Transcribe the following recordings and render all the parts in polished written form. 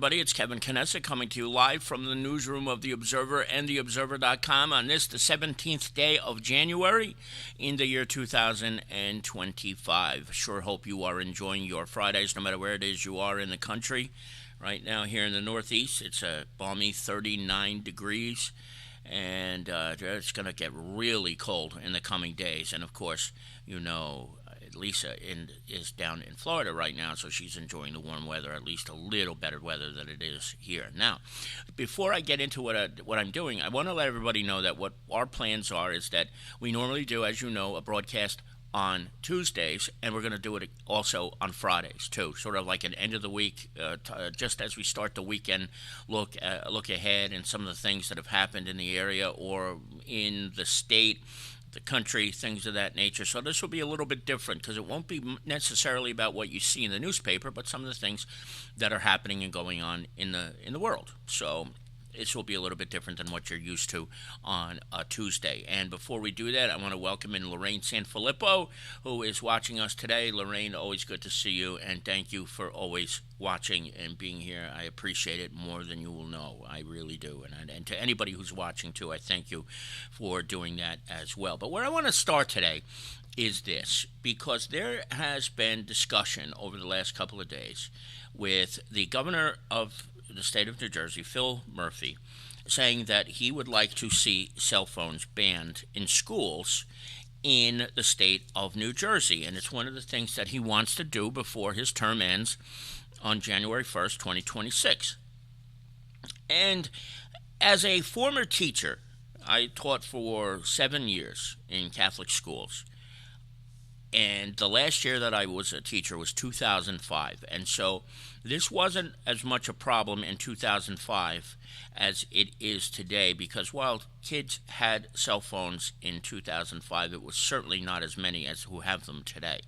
everybody. It's Kevin Knesset coming to you live from the newsroom of The Observer and TheObserver.com on this, the 17th day of January in the year 2025. Sure hope you are enjoying your Fridays, no matter where it is you are in the country. Right now here in the Northeast, it's a balmy 39 degrees, and it's going to get really cold in the coming days. And, of course, Lisa is down in Florida right now, so she's enjoying the warm weather, at least a little better weather than it is here. Now, before I get into what I'm doing, I want to let everybody know that what our plans are is that we normally do, as you know, a broadcast on Tuesdays, and we're going to do it also on Fridays too, sort of like an end of the week, just as we start the weekend look ahead and some of the things that have happened in the area or in the state, the country, things of that nature. So this will be a little bit different because it won't be necessarily about what you see in the newspaper, but some of the things that are happening and going on in the world. So this will be a little bit different than what you're used to on a Tuesday. And before we do that, I want to welcome in Lorraine Sanfilippo, who is watching us today. Lorraine, always good to see you, and thank you for always watching and being here. I appreciate it more than you will know. I really do. And to anybody who's watching, too, I thank you for doing that as well. But where I want to start today is this, because there has been discussion over the last couple of days with the governor of the state of New Jersey, Phil Murphy, saying that he would like to see cell phones banned in schools in the state of New Jersey. And it's one of the things that he wants to do before his term ends on January 1st, 2026. And as a former teacher, I taught for 7 years in Catholic schools. And the last year that I was a teacher was 2005. And so this wasn't as much a problem in 2005 as it is today, because while kids had cell phones in 2005, it was certainly not as many as who have them today.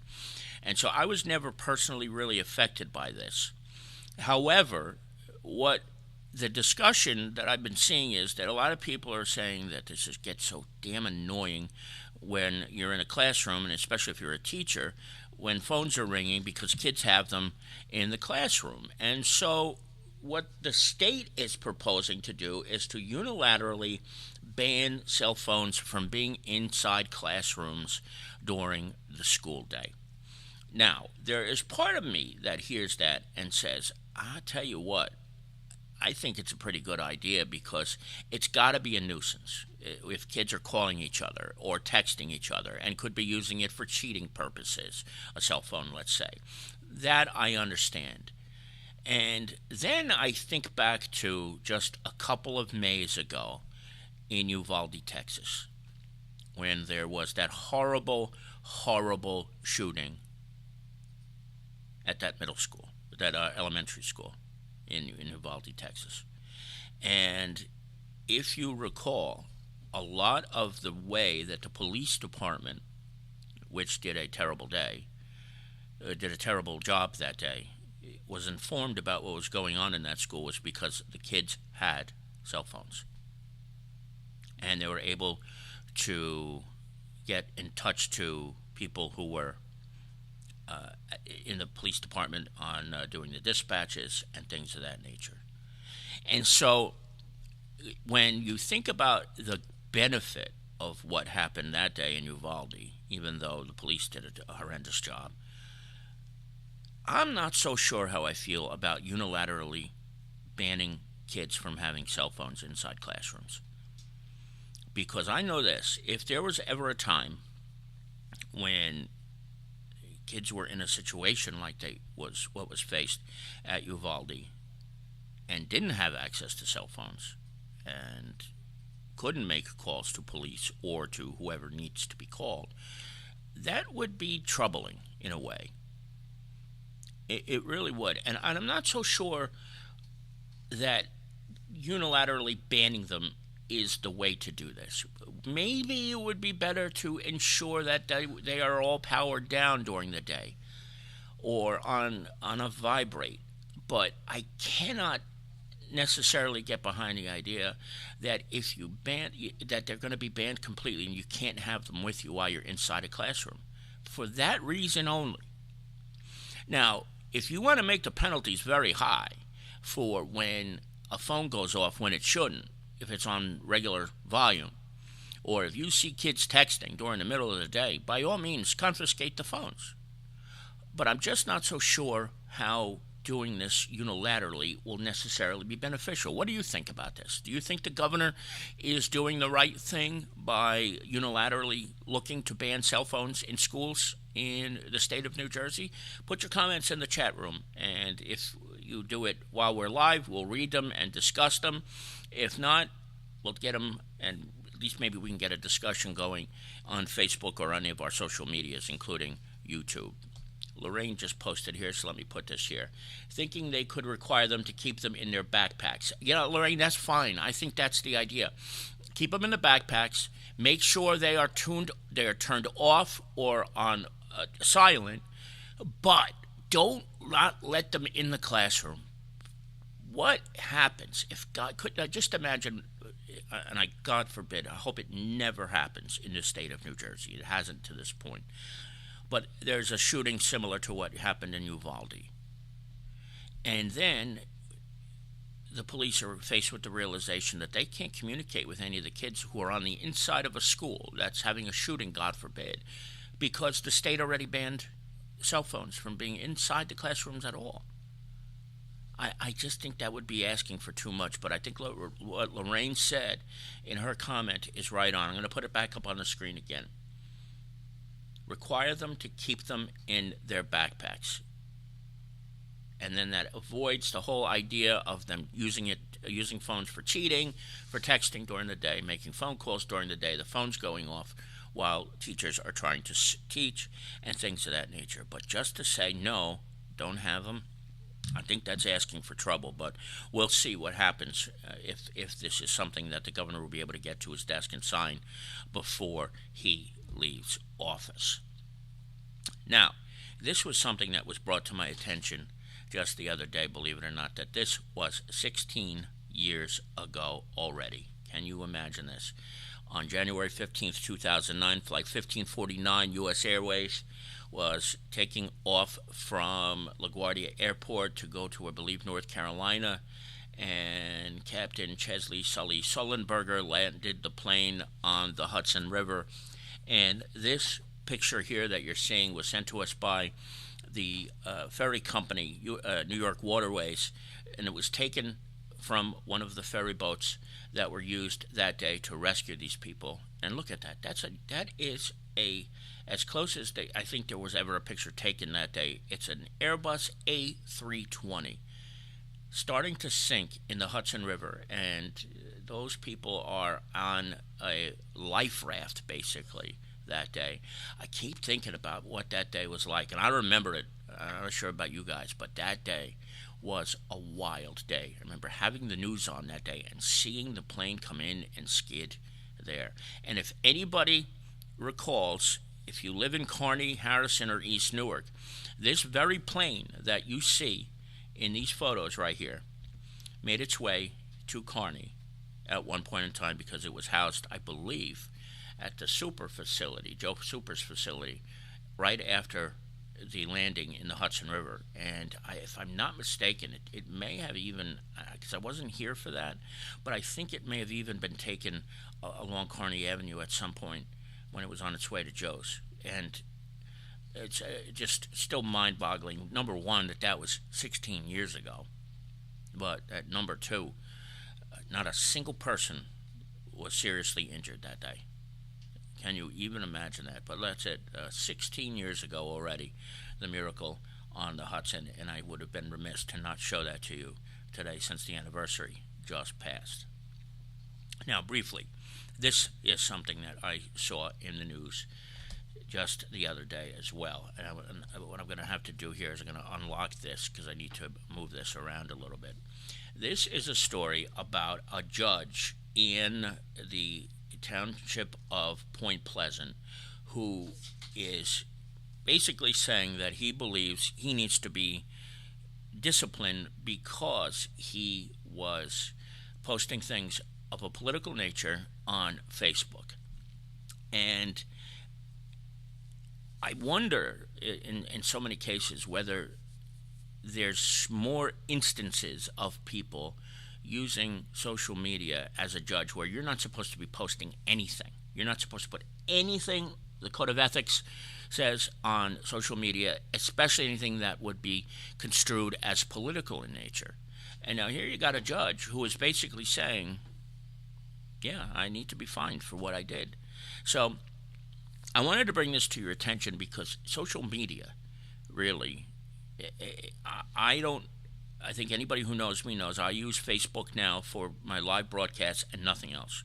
And so I was never personally really affected by this. However, what the discussion that I've been seeing is that a lot of people are saying that this gets so damn annoying when you're in a classroom, and especially if you're a teacher, when phones are ringing because kids have them in the classroom. And so what the state is proposing to do is to unilaterally ban cell phones from being inside classrooms during the school day. Now, there is part of me that hears that and says, I'll tell you what, I think it's a pretty good idea, because it's got to be a nuisance if kids are calling each other or texting each other and could be using it for cheating purposes, a cell phone, let's say. That I understand. And then I think back to just a couple of Mays ago in Uvalde, Texas, when there was that horrible, horrible shooting at that middle school, that elementary school in Uvalde, Texas. And if you recall, a lot of the way that the police department, which did a terrible job that day, was informed about what was going on in that school was because the kids had cell phones. And they were able to get in touch to people who were in the police department on doing the dispatches and things of that nature. And so when you think about the benefit of what happened that day in Uvalde, even though the police did a horrendous job, I'm not so sure how I feel about unilaterally banning kids from having cell phones inside classrooms. Because I know this, if there was ever a time when kids were in a situation like what was faced at Uvalde and didn't have access to cell phones and couldn't make calls to police or to whoever needs to be called, that would be troubling in a way. It really would. And I'm not so sure that unilaterally banning them is the way to do this. Maybe it would be better to ensure that they are all powered down during the day or on a vibrate. But I cannot necessarily get behind the idea that if you that they're going to be banned completely and you can't have them with you while you're inside a classroom for that reason only. Now, if you want to make the penalties very high, for when a phone goes off when it shouldn't, if it's on regular volume. Or if you see kids texting during the middle of the day, by all means, confiscate the phones. But I'm just not so sure how doing this unilaterally will necessarily be beneficial. What do you think about this? Do you think the governor is doing the right thing by unilaterally looking to ban cell phones in schools in the state of New Jersey? Put your comments in the chat room, and if you do it while we're live, we'll read them and discuss them. If not, we'll get them, and at least maybe we can get a discussion going on Facebook or any of our social medias, including YouTube. Lorraine just posted here, so let me put this here. Thinking they could require them to keep them in their backpacks. Lorraine, that's fine. I think that's the idea. Keep them in the backpacks. Make sure they are turned off or on silent, but don't not let them in the classroom. What happens if God could just imagine, and God forbid, I hope it never happens in the state of New Jersey. It hasn't to this point. But there's a shooting similar to what happened in Uvalde. And then the police are faced with the realization that they can't communicate with any of the kids who are on the inside of a school that's having a shooting, God forbid, because the state already banned cell phones from being inside the classrooms at all. I just think that would be asking for too much, but I think what Lorraine said in her comment is right on. I'm going to put it back up on the screen again. Require them to keep them in their backpacks. And then that avoids the whole idea of them using phones for cheating, for texting during the day, making phone calls during the day, the phone's going off while teachers are trying to teach, and things of that nature. But just to say, no, don't have them, I think that's asking for trouble. But we'll see what happens if this is something that the governor will be able to get to his desk and sign before he leaves office. Now, this was something that was brought to my attention just the other day, believe it or not, that this was 16 years ago already. Can you imagine this? On January 15th, 2009, Flight 1549 U.S. Airways was taking off from LaGuardia Airport to go to, I believe, North Carolina, and Captain Chesley Sully Sullenberger landed the plane on the Hudson River. And this picture here that you're seeing was sent to us by the ferry company, New York Waterways, and it was taken from one of the ferry boats that were used that day to rescue these people. And look at that. That is as close as I think there was ever a picture taken that day. It's an Airbus A320 starting to sink in the Hudson River, and those people are on a life raft basically that day. I keep thinking about what that day was like, and I remember it. I'm not sure about you guys, but that day was a wild day. I remember having the news on that day and seeing the plane come in and skid there. And if anybody recalls, if you live in Kearney, Harrison, or East Newark, this very plane that you see in these photos right here made its way to Kearney at one point in time because it was housed, I believe, at the Super facility, Joe Super's facility, right after the landing in the Hudson River. And if I'm not mistaken, it may have even, because I wasn't here for that, but I think it may have even been taken along Kearney Avenue at some point when it was on its way to Joe's. And it's just still mind-boggling, number one, that was 16 years ago. But at number two, not a single person was seriously injured that day. Can you even imagine that? But that's it. 16 years ago already, the miracle on the Hudson, and I would have been remiss to not show that to you today since the anniversary just passed. Now, briefly, this is something that I saw in the news just the other day as well. And what I'm going to have to do here is I'm going to unlock this because I need to move this around a little bit. This is a story about a judge in the township of Point Pleasant who is basically saying that he believes he needs to be disciplined because he was posting things of a political nature on Facebook. And I wonder in so many cases whether there's more instances of people using social media as a judge where you're not supposed to be posting anything. You're not supposed to put anything the Code of Ethics says on social media, especially anything that would be construed as political in nature. And now here you got a judge who is basically saying, yeah, I need to be fined for what I did. So I wanted to bring this to your attention because social media really, I don't, I think anybody who knows me knows I use Facebook now for my live broadcasts and nothing else,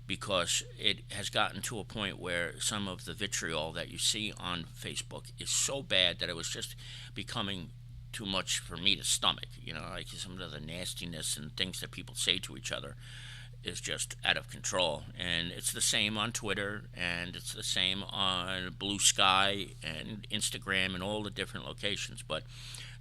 because it has gotten to a point where some of the vitriol that you see on Facebook is so bad that it was just becoming too much for me to stomach. You know, like some of the nastiness and things that people say to each other is just out of control. And it's the same on Twitter, and it's the same on Blue Sky and Instagram and all the different locations. But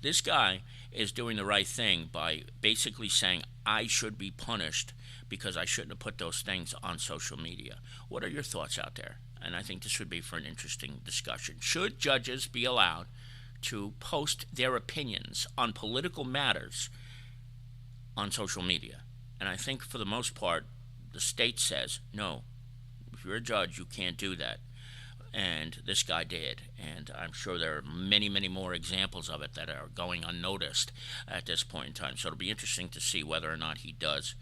this guy is doing the right thing by basically saying I should be punished because I shouldn't have put those things on social media. What are your thoughts out there? And I think this would be for an interesting discussion. Should judges be allowed to post their opinions on political matters on social media? And I think for the most part, the state says, no, if you're a judge, you can't do that. And this guy did. And I'm sure there are many, many more examples of it that are going unnoticed at this point in time. So it'll be interesting to see whether or not he does,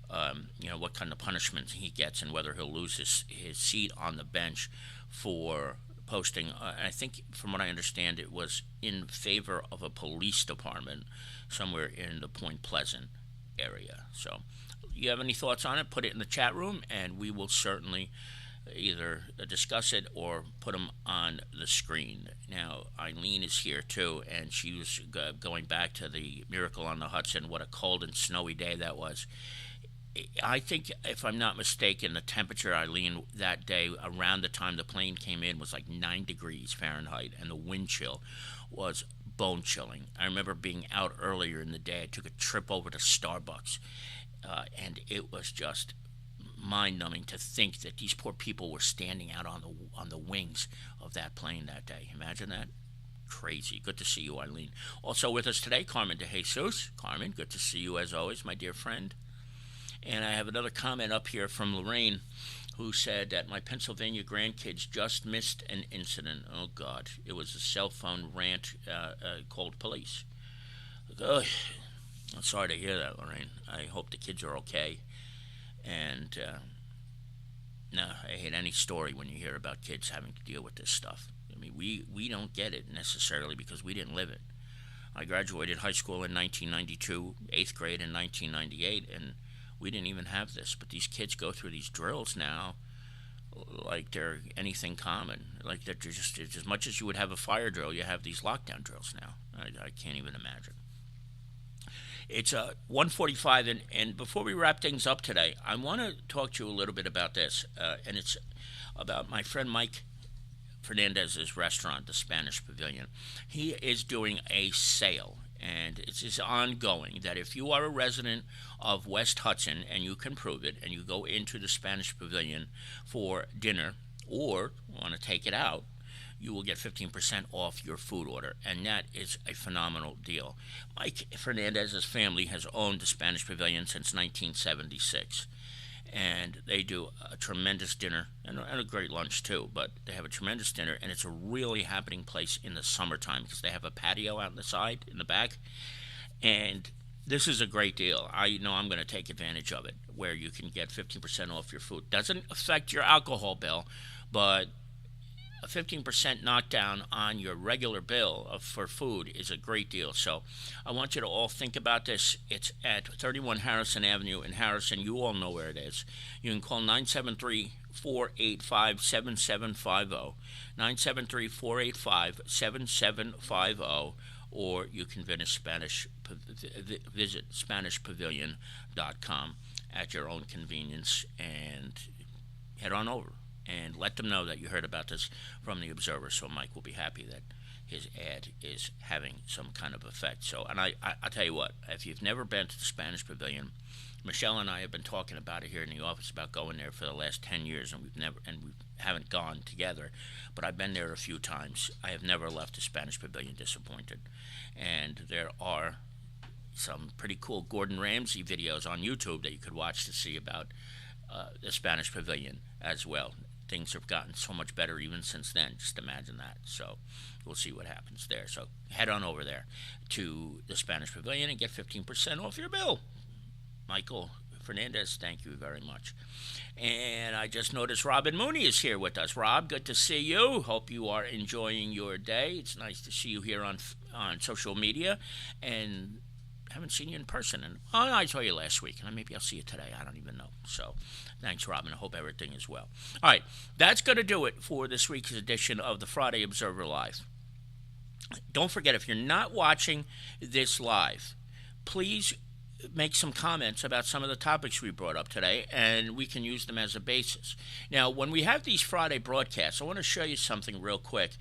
what kind of punishment he gets and whether he'll lose his seat on the bench for posting. I think, from what I understand, it was in favor of a police department somewhere in the Point Pleasant area. So you have any thoughts on it, put it in the chat room, and we will certainly either discuss it or put them on the screen. Now, Eileen is here too, and she was going back to the Miracle on the Hudson. What a cold and snowy day that was. I think, if I'm not mistaken, the temperature, Eileen, that day around the time the plane came in was like 9 degrees Fahrenheit, and the wind chill was bone chilling. I remember being out earlier in the day. I took a trip over to Starbucks, and it was just mind-numbing to think that these poor people were standing out on the wings of that plane that day. Imagine that. Crazy. Good to see you, Eileen. Also with us today, Carmen De Jesus. Carmen, good to see you as always, my dear friend. And I have another comment up here from Lorraine, who said that my Pennsylvania grandkids just missed an incident. Oh, God. It was a cell phone rant called police. Ugh. I'm sorry to hear that, Lorraine. I hope the kids are okay. And, no, I hate any story when you hear about kids having to deal with this stuff. I mean, we don't get it necessarily because we didn't live it. I graduated high school in 1992, 8th grade in 1998, and we didn't even have this. But these kids go through these drills now like they're anything common. Like they're just as much as you would have a fire drill, you have these lockdown drills now. I can't even imagine. It's 1:45, and before we wrap things up today, I want to talk to you a little bit about this, and it's about my friend Mike Fernandez's restaurant, the Spanish Pavilion. He is doing a sale, and it's ongoing, that if you are a resident of West Hudson and you can prove it, and you go into the Spanish Pavilion for dinner or want to take it out, you will get 15% off your food order, and that is a phenomenal deal. Mike Fernandez's family has owned the Spanish Pavilion since 1976, and they do a tremendous dinner and a great lunch too, but they have a tremendous dinner, and it's a really happening place in the summertime because they have a patio out in the side, in the back, and this is a great deal. I know I'm going to take advantage of it, where you can get 15% off your food. Doesn't affect your alcohol bill, but a 15% knockdown on your regular bill for food is a great deal. So I want you to all think about this. It's at 31 Harrison Avenue in Harrison. You all know where it is. You can call 973-485-7750, 973-485-7750, or you can visit SpanishPavilion.com at your own convenience and head on over and let them know that you heard about this from the Observer. So Mike will be happy that his ad is having some kind of effect. So, and I'll tell you what, if you've never been to the Spanish Pavilion, Michelle and I have been talking about it here in the office about going there for the last 10 years, and we haven't gone together. But I've been there a few times. I have never left the Spanish Pavilion disappointed. And there are some pretty cool Gordon Ramsay videos on YouTube that you could watch to see about the Spanish Pavilion as well. Things have gotten so much better even since then. Just imagine that. So we'll see what happens there. So head on over there to the Spanish Pavilion and get 15% off your bill. Michael Fernandez, thank you very much. And I just noticed Robin Mooney is here with us. Rob, good to see you. Hope you are enjoying your day. It's nice to see you here on social media. And haven't seen you in person. And I saw you last week, and maybe I'll see you today. I don't even know. So thanks, Robin. I hope everything is well. All right, that's going to do it for this week's edition of the Friday Observer Live. Don't forget, if you're not watching this live, please make some comments about some of the topics we brought up today, and we can use them as a basis. Now, when we have these Friday broadcasts, I want to show you something real quick.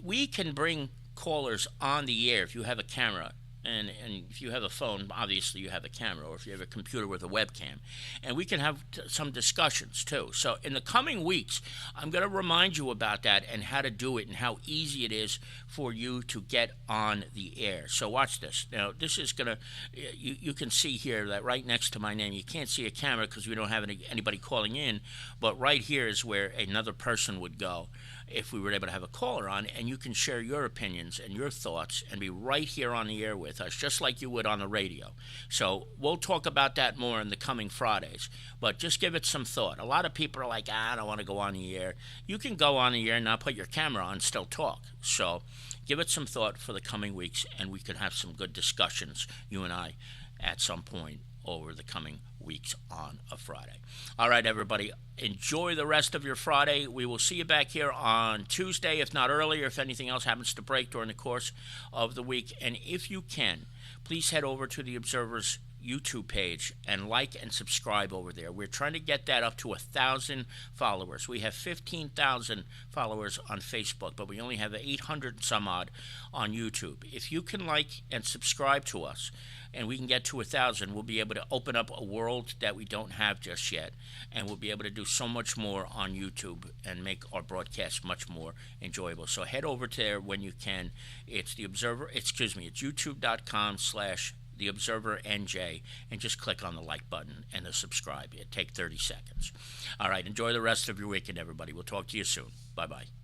We can bring callers on the air if you have a camera. And if you have a phone, obviously you have a camera, or if you have a computer with a webcam. And we can have some discussions, too. So in the coming weeks, I'm going to remind you about that and how to do it and how easy it is for you to get on the air. So watch this. Now, this is going to, you can see here that right next to my name, you can't see a camera because we don't have anybody calling in, but right here is where another person would go if we were able to have a caller on, and you can share your opinions and your thoughts and be right here on the air with us, just like you would on the radio. So we'll talk about that more in the coming Fridays, but just give it some thought. A lot of people are like, I don't want to go on the air. You can go on the air and not put your camera on and still talk. So give it some thought for the coming weeks, and we could have some good discussions, you and I, at some point over the coming weeks on a Friday. All right, everybody, enjoy the rest of your Friday. We will see you back here on Tuesday, if not earlier, if anything else happens to break during the course of the week. And if you can, please head over to the Observer's YouTube page and like and subscribe over there. We're trying to get that up to 1,000 followers. We have 15,000 followers on Facebook, but we only have 800 some odd on YouTube. If you can like and subscribe to us, and we can get to 1,000, we'll be able to open up a world that we don't have just yet, and we'll be able to do so much more on YouTube and make our broadcast much more enjoyable. So head over there when you can. It's the Observer. It's youtube.com/theobservernj, and just click on the like button and the subscribe. It takes 30 seconds. All right, enjoy the rest of your weekend, everybody. We'll talk to you soon. Bye-bye.